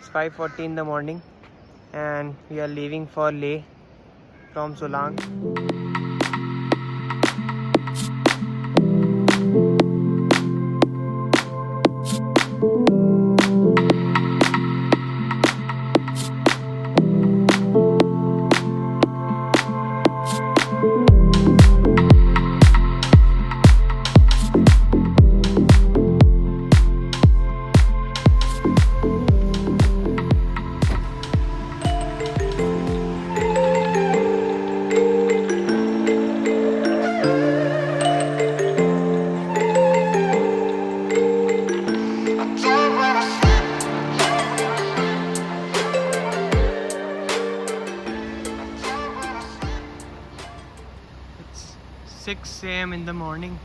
It's 5:40 in the morning and we are leaving for Leh from Solang. It's 6 a.m. in the morning.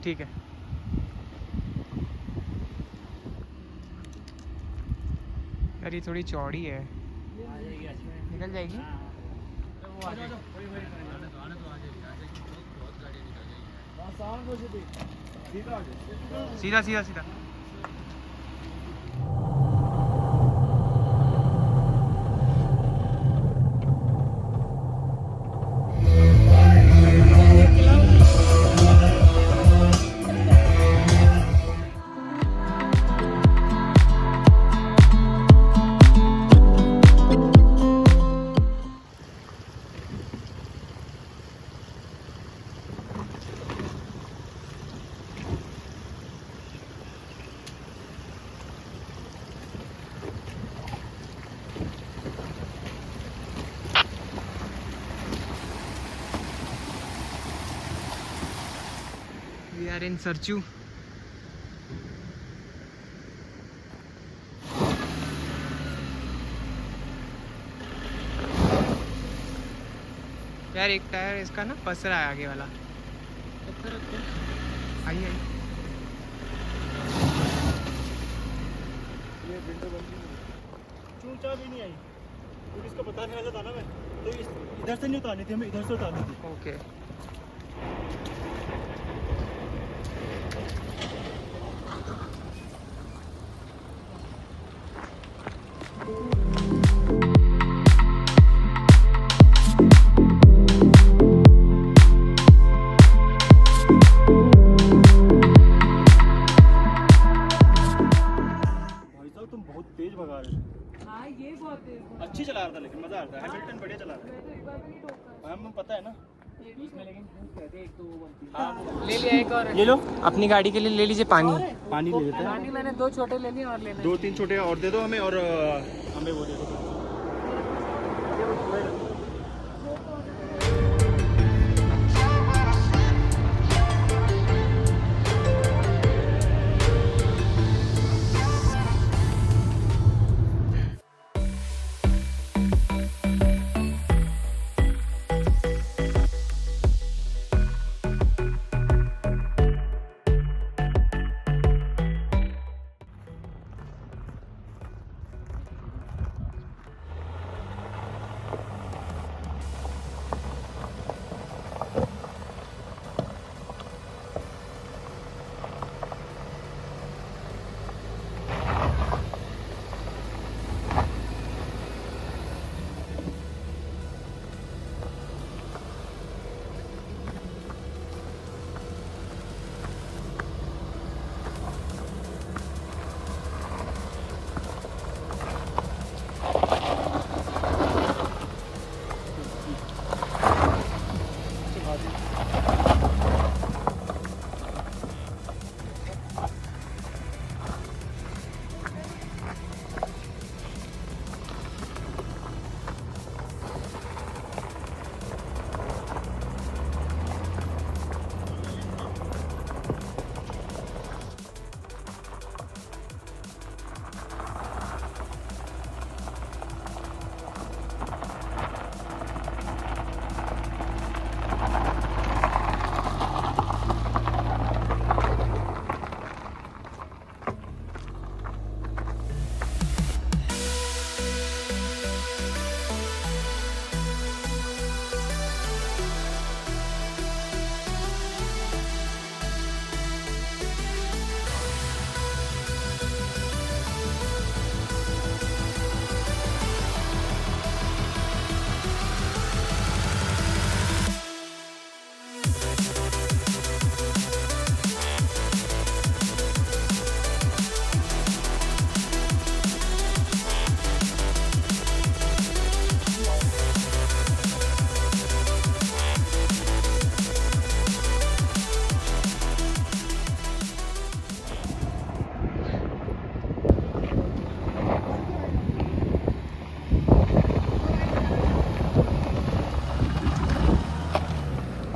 ठीक है। यार ये थोड़ी चौड़ी है, निकल जाएगी। सीधा सीधा सीधा। We are in Sarchu. यार एक टायर इसका ना फंस रहा है आगे वाला। आई आई ये विंडो बंद चूचा भी नहीं आई। पुलिस को बताने वाला था ना मैं, तो इधर से नहीं उतारनी थी, हमें इधर से उतारनी थी। ओके। अच्छी चला रहा था लेकिन मजा आता है। हैमिल्टन बढ़िया चला रहा है, हमें पता है ना। ले लिया एक और, ये लो अपनी गाड़ी के लिए ले लीजिए पानी। पानी ले लेते हैं। पानी मैंने 2 छोटे ले लिए और लेना 2-3 छोटे और दे दो हमें, और हमें वो दे दो।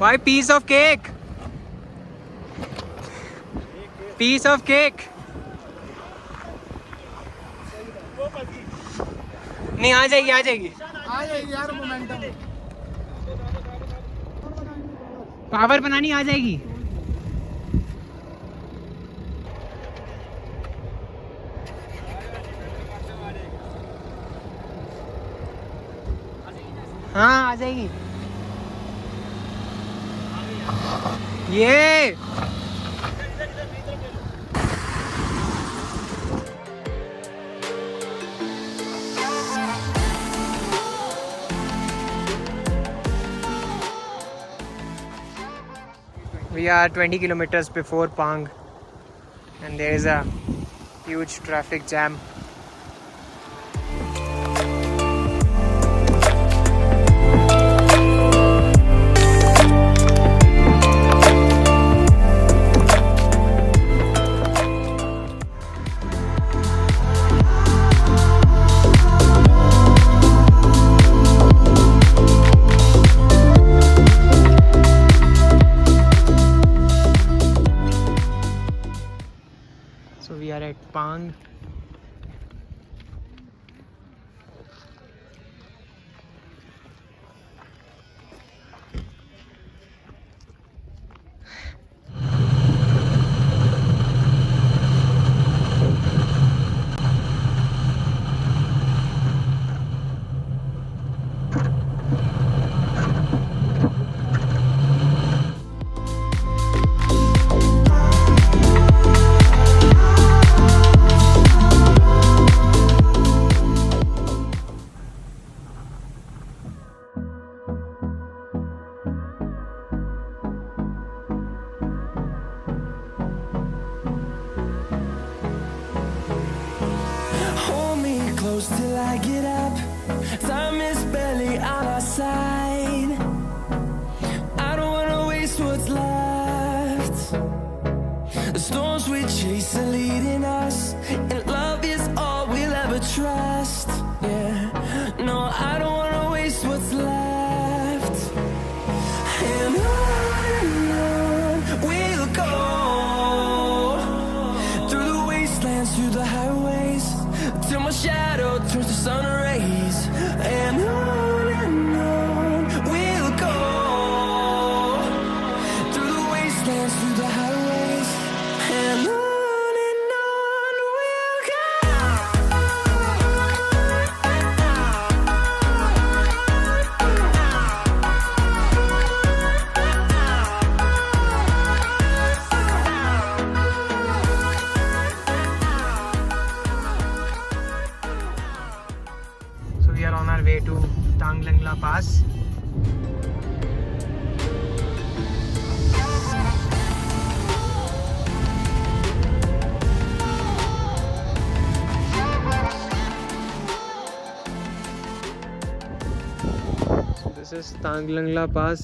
Why piece of cake? Piece of cake. नहीं आ जाएगी आ जाएगी आ जाएगी यार, मोमेंटम। पावर बनानी आ जाएगी। हाँ आ जाएगी ये। We are 20 kilometers before Pang and there is a huge traffic jam. So we are at Pang. close till I get up. Time is barely on our side. I don't wanna waste what's left. The storms we chase are leading us, and love is all we'll ever trust. Yeah, no, I don't wanna waste what's left. And on we'll go, through the wastelands, through the highways, till my shadow turns to sun rays. And on we'll go, through the wastelands, through the highways, and on we'll go. So we are on our way to Tanglang Pass. So this is Tanglang Pass.